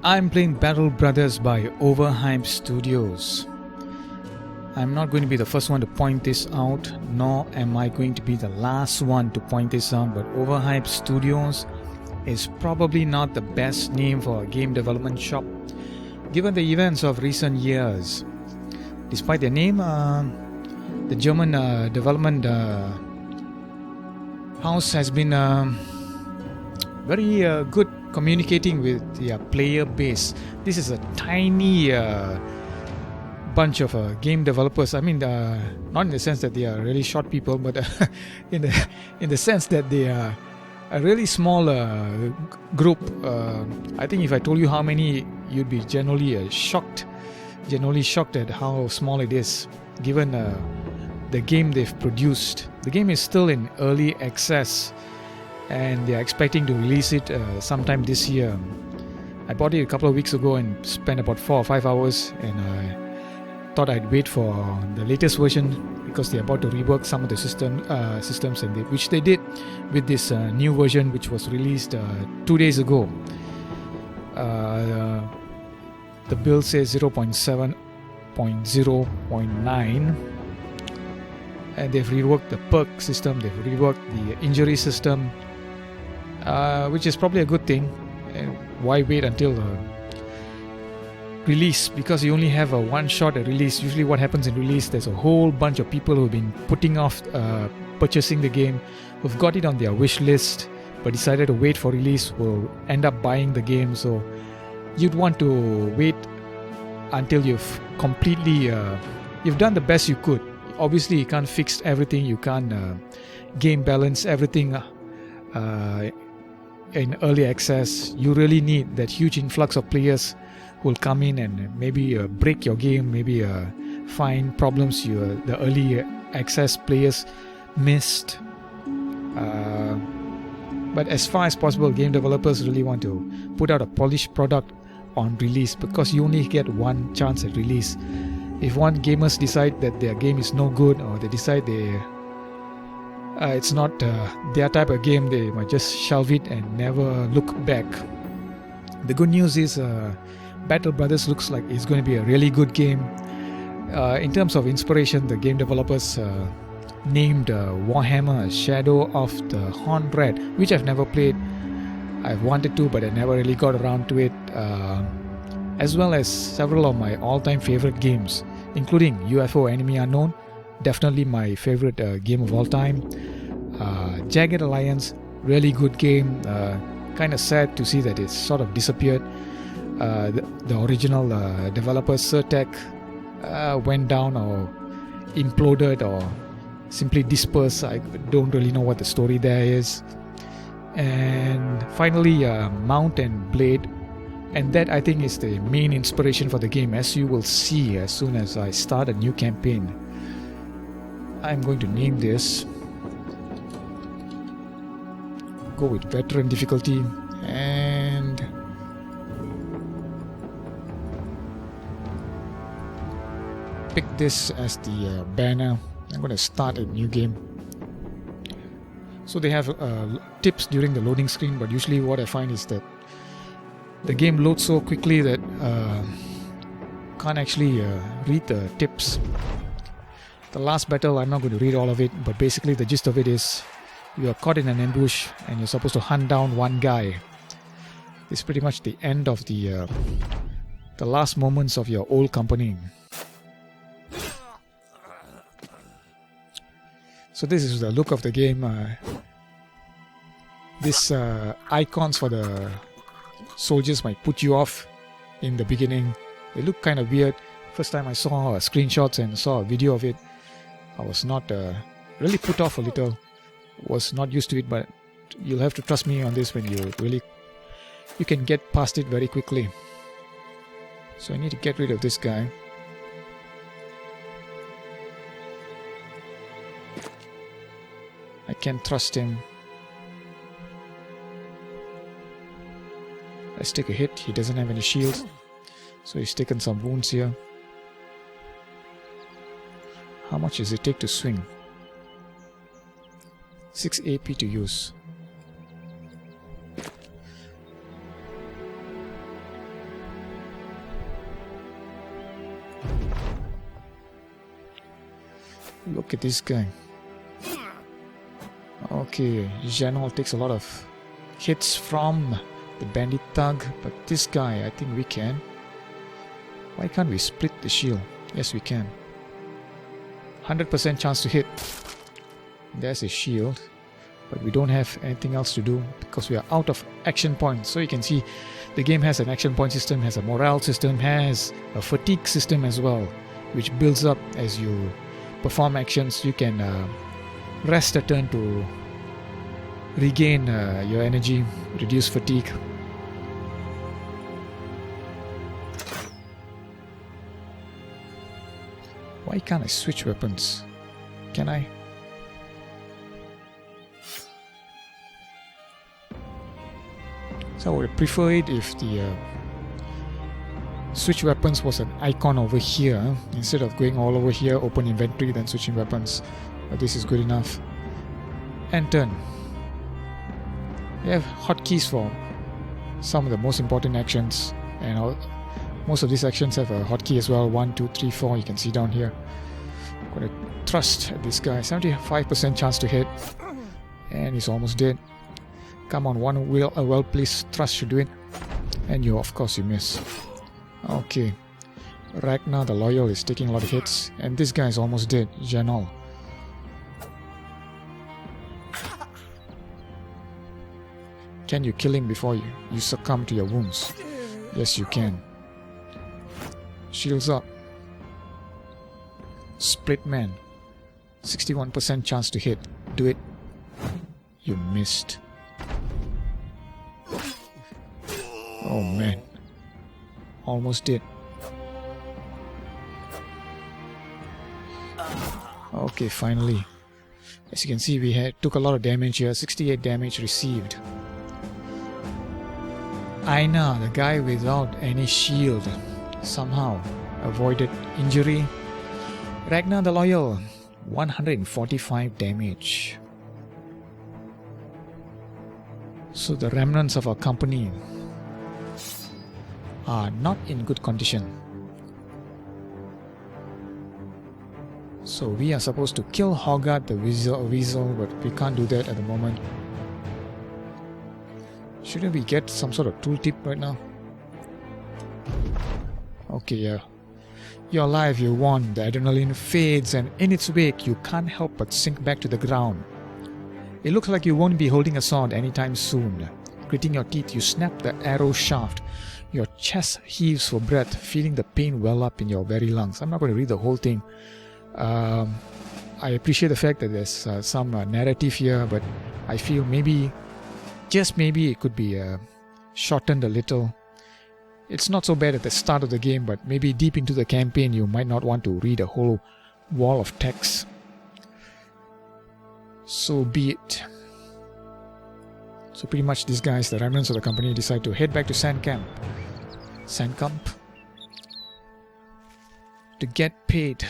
I'm playing Battle Brothers by Overhyped Studios. I'm not going to be the first one to point this out, nor am I going to be the last one to point this out, but Overhyped Studios is probably not the best name for a game development shop, given the events of recent years. Despite their name, the German development house has been very good communicating with their player base. This is a tiny bunch of game developers. I mean, not in the sense that they are really short people, but in the sense that they are a really small group. I think if I told you how many, you'd be generally shocked at how small it is, given the game they've produced. The game is still in early access, and they are expecting to release it sometime this year. I bought it a couple of weeks ago and spent about 4 or 5 hours, and I thought I'd wait for the latest version because they're about to rework some of the systems, and which they did with this new version, which was released 2 days ago. The build says 0.7.0.9, and they've reworked the perk system, they've reworked the injury system, which is probably a good thing. And why wait until release? Because you only have a one shot at release. Usually what happens in release, there's a whole bunch of people who've been putting off purchasing the game, who've got it on their wish list but decided to wait for release, will end up buying the game. So you'd want to wait until you've completely you've done the best you could. Obviously you can't fix everything, you can't game balance everything in early access. You really need that huge influx of players who will come in and maybe break your game, maybe find problems the early access players missed. But as far as possible, game developers really want to put out a polished product on release, because you only get one chance at release. If one gamers decide that their game is no good, or they decide it's not their type of game, they might just shelve it and never look back. The good news is Battle Brothers looks like it's going to be a really good game. In terms of inspiration, the game developers named Warhammer Shadow of the Horned Red, which I've never played. I've wanted to, but I never really got around to it, as well as several of my all-time favorite games, including UFO Enemy Unknown, definitely my favorite game of all time. Jagged Alliance, really good game. Kind of sad to see that it's sort of disappeared. The original developer Surtech went down or imploded or simply dispersed. I don't really know what the story there is. And finally Mount and Blade, and that I think is the main inspiration for the game, as you will see as soon as I start a new campaign. I'm going to name this, go with veteran difficulty, and pick this as the banner. I'm going to start a new game. So they have tips during the loading screen, but usually what I find is that the game loads so quickly that can't actually read the tips. The last battle, I'm not going to read all of it, but basically the gist of it is you are caught in an ambush and you're supposed to hunt down one guy. It's pretty much the end of the last moments of your old company. So this is the look of the game. These icons for the soldiers might put you off in the beginning. They look kind of weird. First time I saw screenshots and saw a video of it, I was not really put off a little. Was not used to it, but you'll have to trust me on this when you can get past it very quickly. So I need to get rid of this guy. I can't trust him. Let's take a hit. He doesn't have any shield, so he's taken some wounds here. How much does it take to swing? 6 AP to use. Look at this guy. Okay, Janol takes a lot of hits from the bandit thug, but this guy, I think we can. Why can't we split the shield? Yes, we can. 100% chance to hit. There's a shield, but we don't have anything else to do because we are out of action points. So you can see the game has an action point system, has a morale system, has a fatigue system as well, which builds up as you perform actions. You can rest a turn to regain your energy, reduce fatigue. Why can't I switch weapons? Can I? So I would prefer it if the switch weapons was an icon over here instead of going all over here, open inventory, then switching weapons. But this is good enough. And turn. We have hotkeys for some of the most important actions, and most of these actions have a hotkey as well. 1, 2, 3, 4. You can see down here. I'm gonna thrust at this guy. 75% chance to hit, and he's almost dead. Come on, one well-placed thrust should do it. And you, of course, you miss. Okay. Ragnar the Loyal is taking a lot of hits, and this guy is almost dead. Janol. Can you kill him before you succumb to your wounds? Yes, you can. Shields up. Split man. 61% chance to hit. Do it. You missed. Oh man. Almost did. Okay, finally. As you can see, we took a lot of damage here. 68 damage received. Aina, the guy without any shield, somehow avoided injury. Ragnar the Loyal, 145 damage. So the remnants of our company are not in good condition. So we are supposed to kill Hogarth the weasel, but we can't do that at the moment. Shouldn't we get some sort of tooltip right now? Okay, yeah. You're alive, you won. The adrenaline fades, and in its wake, you can't help but sink back to the ground. It looks like you won't be holding a sword anytime soon. Gritting your teeth, you snap the arrow shaft. Your chest heaves for breath, feeling the pain well up in your very lungs. I'm not going to read the whole thing. I appreciate the fact that there's some narrative here, but I feel maybe, just maybe, it could be shortened a little. It's not so bad at the start of the game, but maybe deep into the campaign you might not want to read a whole wall of text. So be it. So pretty much these guys, the remnants of the company, decide to head back to Sand Camp. To get paid.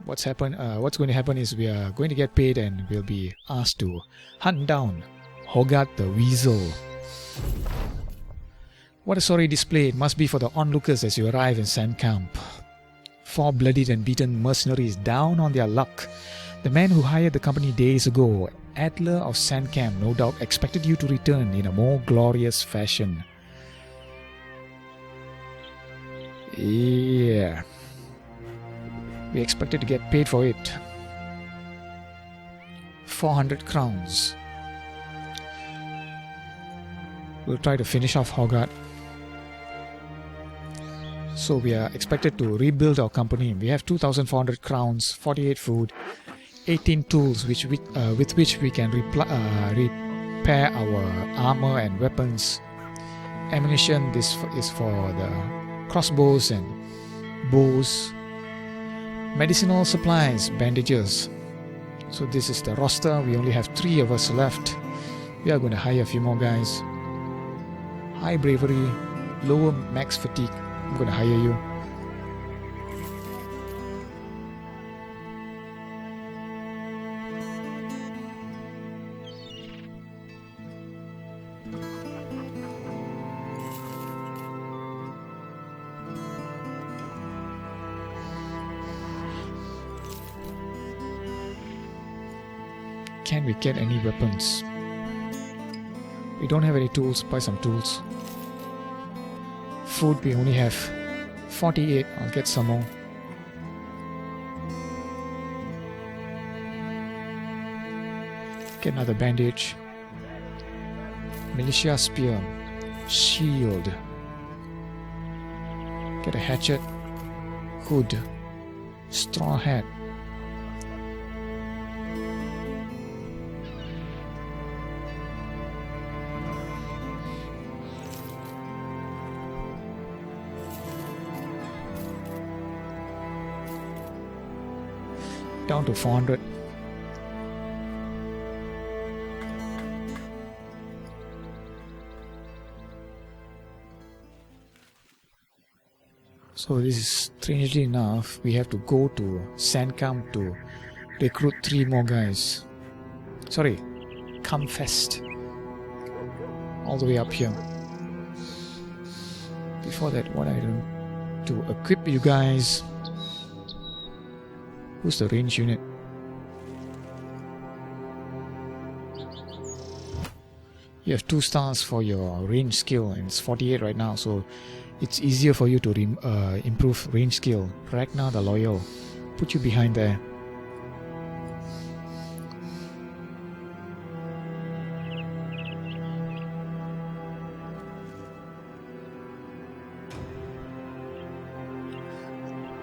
What's going to happen is we are going to get paid and we'll be asked to hunt down Hogarth the Weasel. What a sorry display it must be for the onlookers as you arrive in Sand Camp. 4 bloodied and beaten mercenaries down on their luck. The man who hired the company days ago, Adler of Sand Camp, no doubt expected you to return in a more glorious fashion. Yeah. We expected to get paid for it. 400 crowns. We'll try to finish off Hogarth. So we are expected to rebuild our company. We have 2,400 crowns, 48 food, 18 tools with which we can repair our armor and weapons. Ammunition, this is for the crossbows and bows. Medicinal supplies, bandages. So this is the roster. We only have 3 of us left. We are going to hire a few more guys. High bravery, lower max fatigue. I'm going to hire you. Can we get any weapons? We don't have any tools. Buy some tools. Food, we only have 48. I'll get some more. Get another bandage. Militia spear. Shield. Get a hatchet. Hood. Straw hat. Down to 400. So this is strangely enough, we have to go to Sand Camp to recruit 3 more guys. Sorry, Campfest. All the way up here. Before that, what I do to equip you guys. Who's the range unit? You have 2 stars for your range skill and it's 48 right now, so it's easier for you to improve range skill. Ragnar the Loyal. Put you behind there.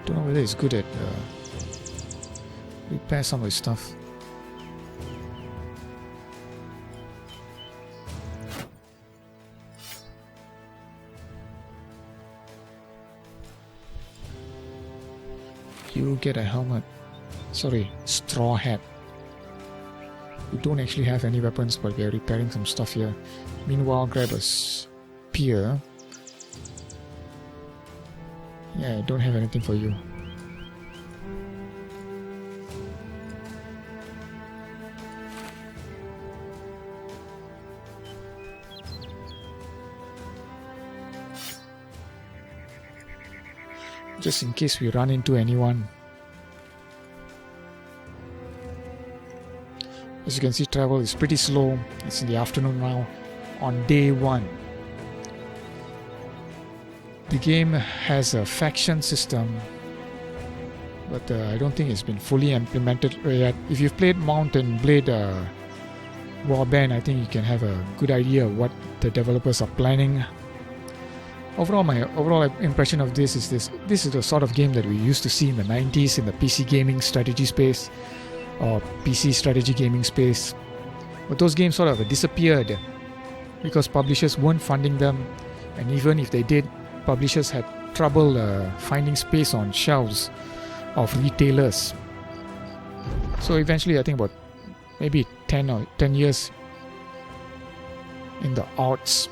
Don't know whether it's good at repair some of his stuff. You get a helmet. Sorry, straw hat. We don't actually have any weapons, but we are repairing some stuff here. Meanwhile, grab a spear. Yeah, I don't have anything for you. Just in case we run into anyone. As you can see, travel is pretty slow. It's in the afternoon now on day 1. The game has a faction system, but I don't think it's been fully implemented yet. If you've played Mount and Blade Warband, I think you can have a good idea of what the developers are planning. Overall, my overall impression of this is this is the sort of game that we used to see in the 90s in the PC gaming strategy space or PC strategy gaming space. But those games sort of disappeared because publishers weren't funding them, and even if they did, publishers had trouble finding space on shelves of retailers. So eventually, I think about maybe 10 years in the aughts,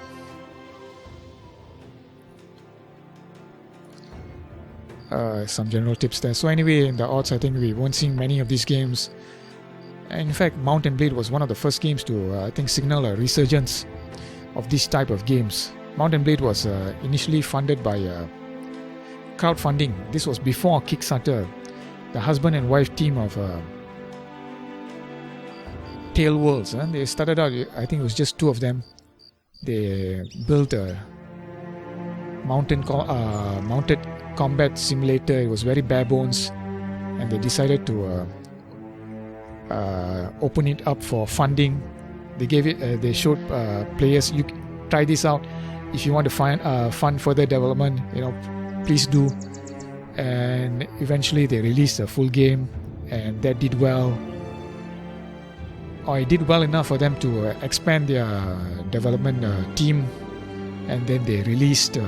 some general tips there. So anyway, in the odds, I think we won't see many of these games. And in fact, Mount and Blade was one of the first games to, I think, signal a resurgence of this type of games. Mount and Blade was initially funded by crowdfunding. This was before Kickstarter. The husband and wife team of Tale Worlds. They started out, I think it was just 2 of them. They built a mounted combat simulator. It was very bare bones, and they decided to open it up for funding. They gave it. They showed players, you try this out. If you want to fund further development, please do. And eventually, they released a full game, and that did well. Or it did well enough for them to expand their development team, and then they released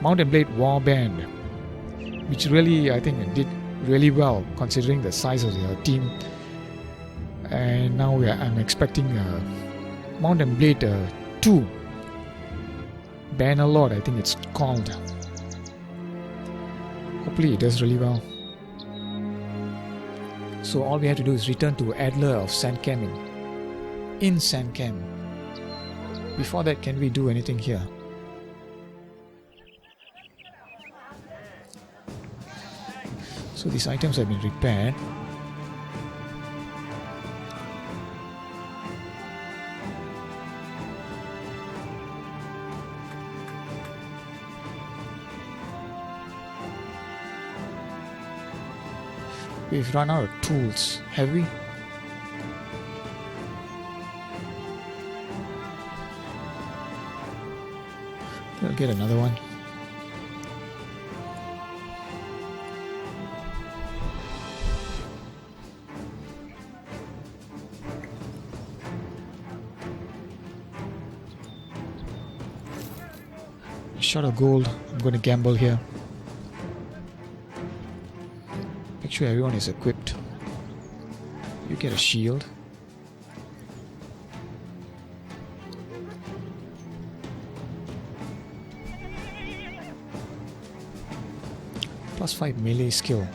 Mount and Blade Warband, which really, I think, did really well considering the size of the team. And now I'm expecting Mount and Blade 2, Bannerlord, I think it's called. Hopefully it does really well. So all we have to do is return to Adler of Sandcam in Sandcam. Before that, can we do anything here? So these items have been repaired. We've run out of tools, have we? We'll get another one. Shot of gold. I'm going to gamble here. Make sure everyone is equipped. You get a shield. +5 melee skill.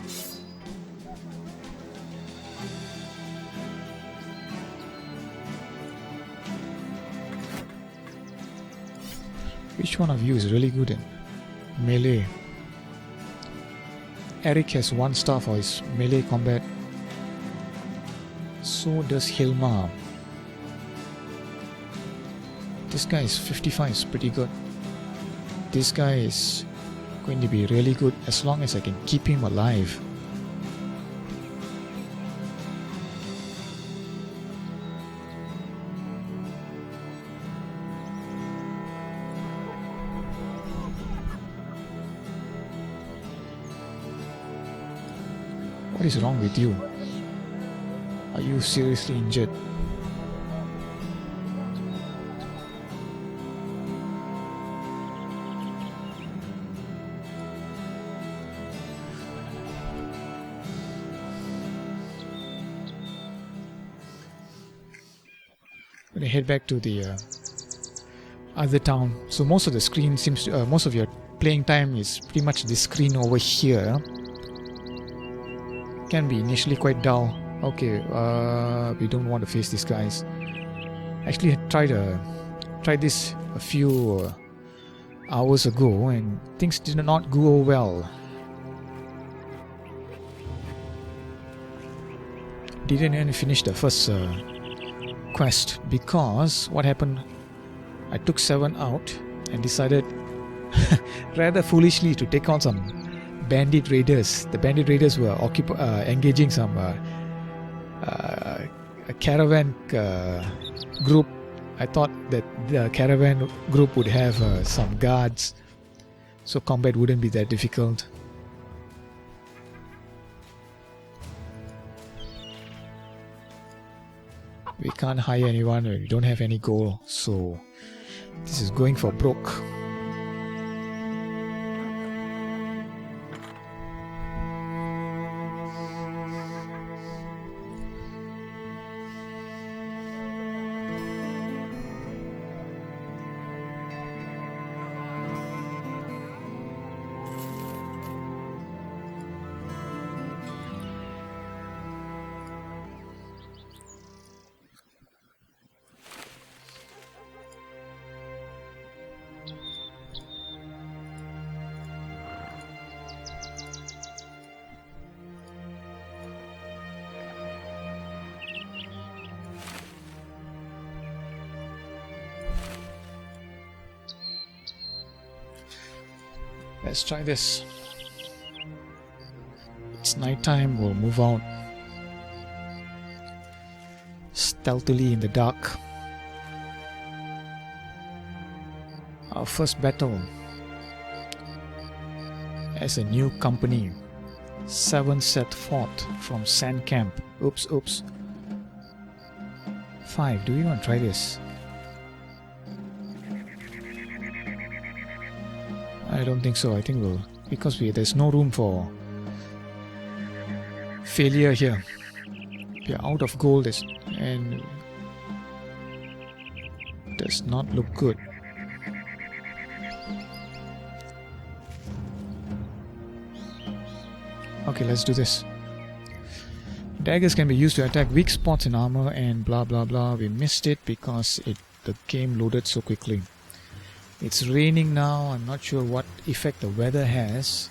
Which one of you is really good in melee? Eric has 1 star for his melee combat. So does Hilma. This guy is 55, is pretty good. This guy is going to be really good as long as I can keep him alive. What is wrong with you? Are you seriously injured? I'm gonna head back to the other town. So most of the screen seems to, most of your playing time is pretty much this screen over here. Can be initially quite dull. Okay, we don't want to face these guys. Actually, I tried this a few hours ago, and things did not go well. Didn't even finish the first quest because what happened? I took 7 out and decided, rather foolishly, to take on some bandit raiders. The bandit raiders were engaging some a caravan group. I thought that the caravan group would have some guards, so combat wouldn't be that difficult. We can't hire anyone, we don't have any goal, so this is going for broke. Let's try this. It's nighttime, we'll move out stealthily in the dark. Our first battle as a new company. 7 set fought from Sand Camp. Oops. 5. Do we want to try this? I don't think so. I think we'll, because there's no room for failure here. We are out of gold and does not look good. Okay, let's do this. Daggers can be used to attack weak spots in armor and blah blah blah. We missed it because the game loaded so quickly. It's raining now. I'm not sure what effect the weather has.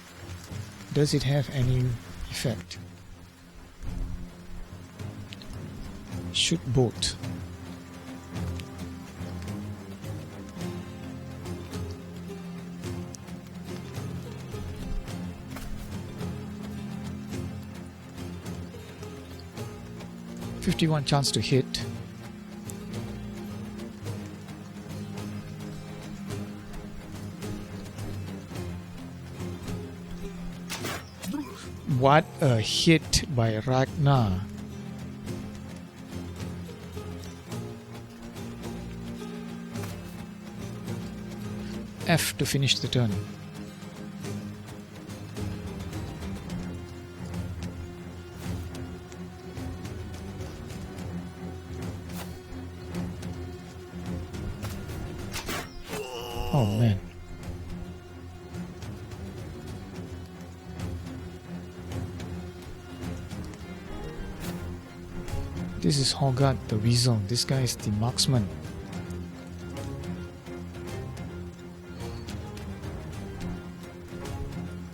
Does it have any effect? Shoot boat. 51 chance to hit. What a hit by Ragnar. F to finish the turn. Oh man. This is Hogard the Weasel. This guy is the marksman.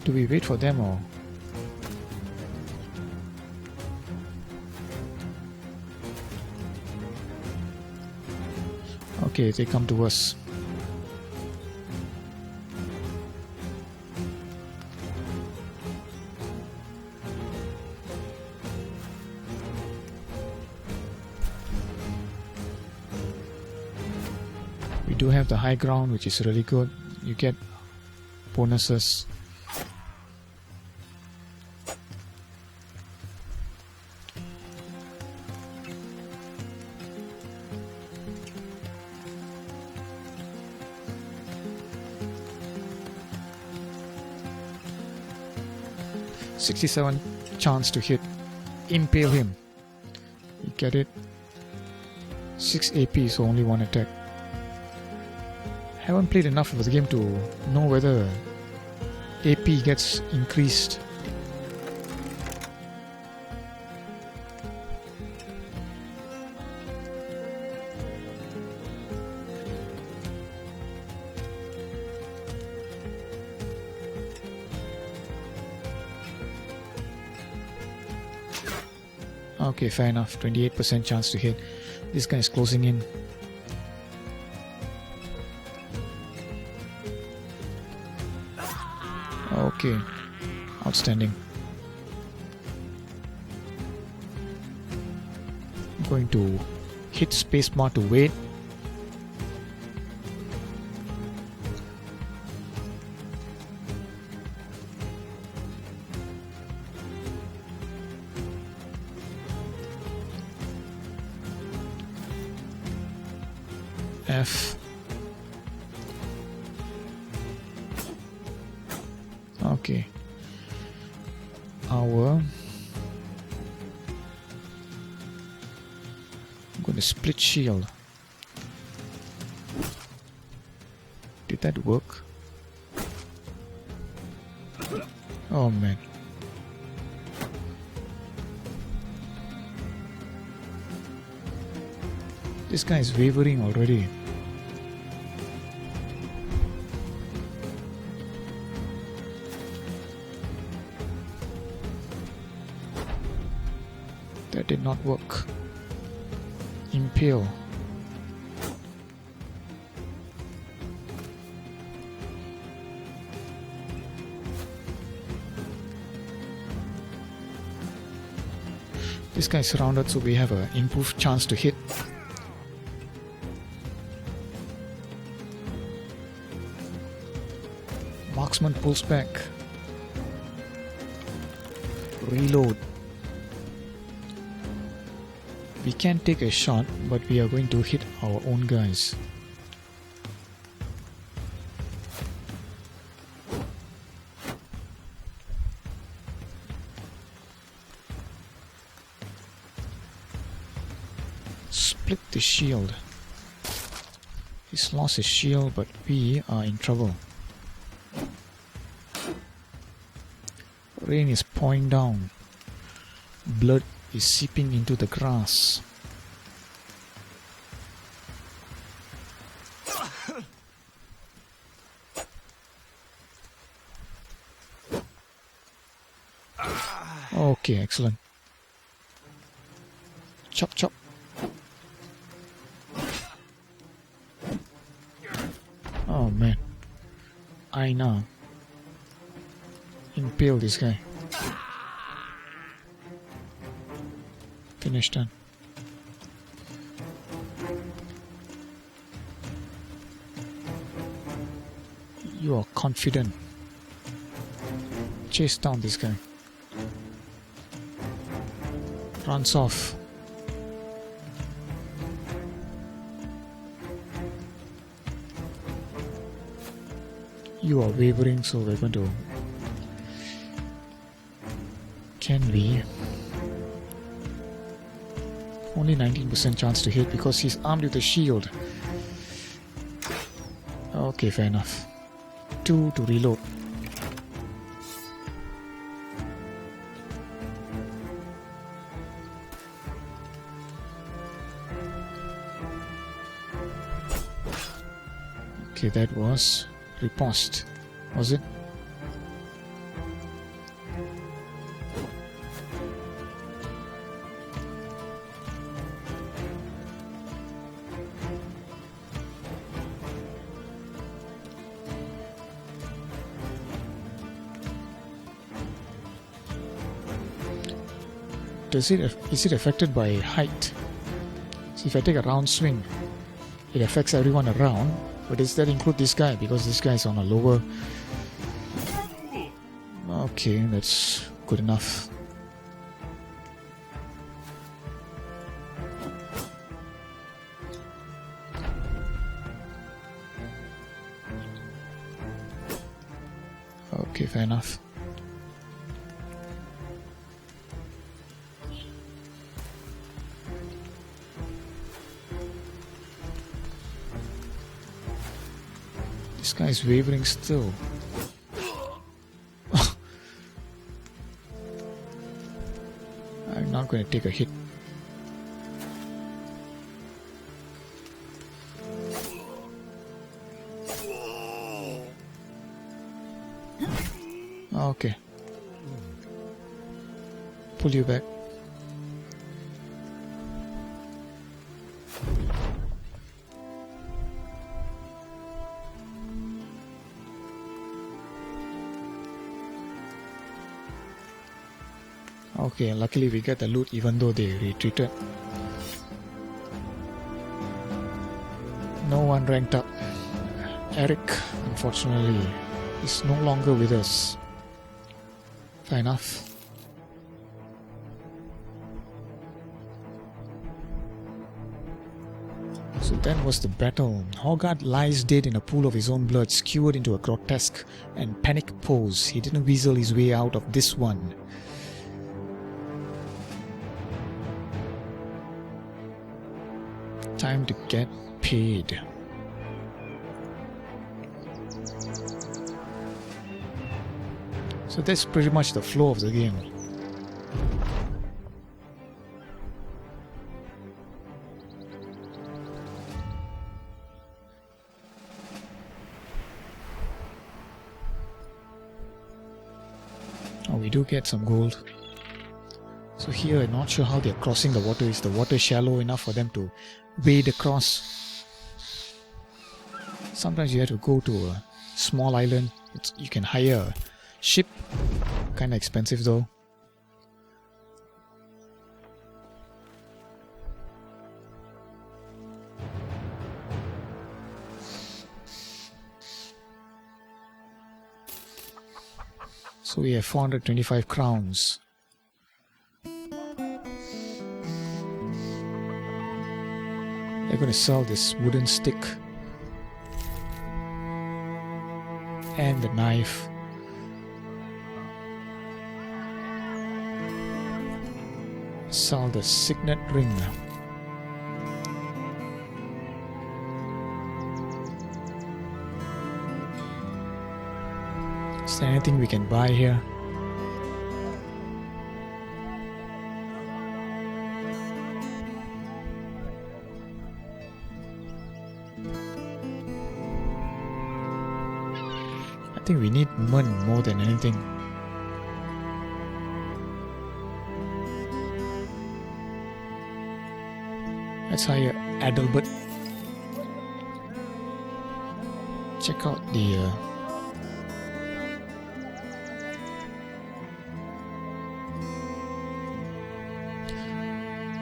Do we wait for them or? Okay, they come to us. We do have the high ground, which is really good. You get bonuses. .67 chance to hit. Impale him. You get it. 6 AP, so only 1 attack. Haven't played enough of the game to know whether AP gets increased. Okay, fair enough. 28% chance to hit. This guy is closing in. Okay, outstanding. I'm going to hit spacebar to wait. F. Okay. I'm going to split shield. Did that work? Oh man. This guy is wavering already. That did not work. Impale. This guy is surrounded, so we have an improved chance to hit. Marksman pulls back. Reload. We can take a shot, but we are going to hit our own guys. Split the shield. He's lost his shield, but we are in trouble. Rain is pouring down. Blood is seeping into the grass. Okay, excellent. Chop chop. Oh man. Aina. Impale this guy. Finished done. You are confident. Chase down this guy. Runs off. You are wavering, so we're going to... Can we? Only 19% chance to hit because he's armed with a shield. Okay, fair enough. 2 to reload. Okay, that was riposte, was it? Is it affected by height? So if I take a round swing, it affects everyone around, but does that include this guy? Because this guy is on a lower... Okay, that's good enough. Okay, fair enough. This guy is wavering still. I'm not going to take a hit. Okay. Pull you back. Okay, luckily we got the loot even though they retreated. No one ranked up. Eric, unfortunately, is no longer with us. Fair enough. So that was the battle. Hogarth lies dead in a pool of his own blood, skewered into a grotesque and panicked pose. He didn't weasel his way out of this one. Time to get paid. So that's pretty much the flow of the game. Oh, we do get some gold. So here, I'm not sure how they're crossing the water. Is the water shallow enough for them to wade across? Sometimes you have to go to a small island. You can hire a ship. Kinda expensive though. So we have 425 crowns. They're going to sell this wooden stick and the knife. Sell the signet ring. Is there anything we can buy here? I think we need money more than anything. Let's hire Adalbert. Check out the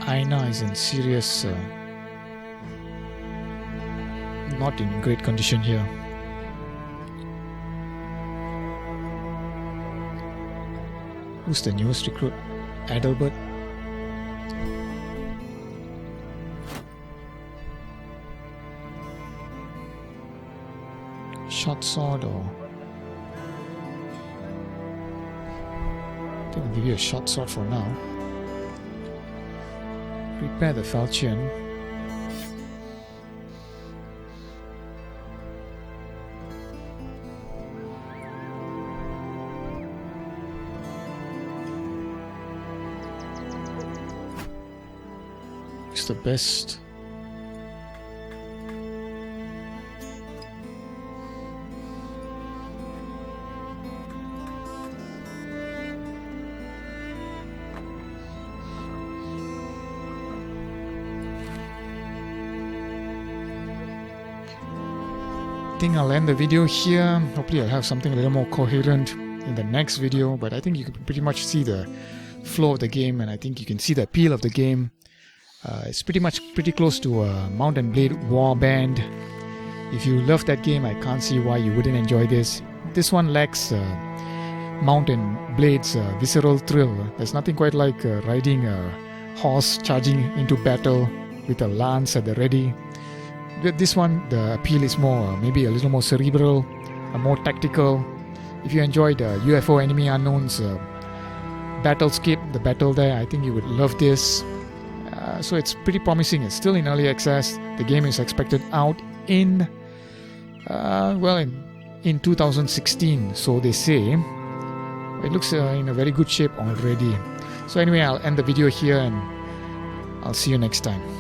Aina is in serious, not in great condition here. Who's the newest recruit? Adalbert. Short sword or... I think I'll give you a short sword for now. Prepare the falchion. It's the best. I think I'll end the video here. Hopefully I'll have something a little more coherent in the next video, but I think you can pretty much see the flow of the game, and I think you can see the appeal of the game. It's pretty close to a Mount and Blade Warband. If you love that game, I can't see why you wouldn't enjoy this. This one lacks Mount and Blade's visceral thrill. There's nothing quite like riding a horse charging into battle with a lance at the ready. With this one, the appeal is more, maybe a little more cerebral, more tactical. If you enjoyed UFO Enemy Unknown's Battlescape, the battle there, I think you would love this. So it's pretty promising. It's still in early access. The game is expected out in 2016, so they say. It looks in a very good shape already. So anyway, I'll end the video here and I'll see you next time.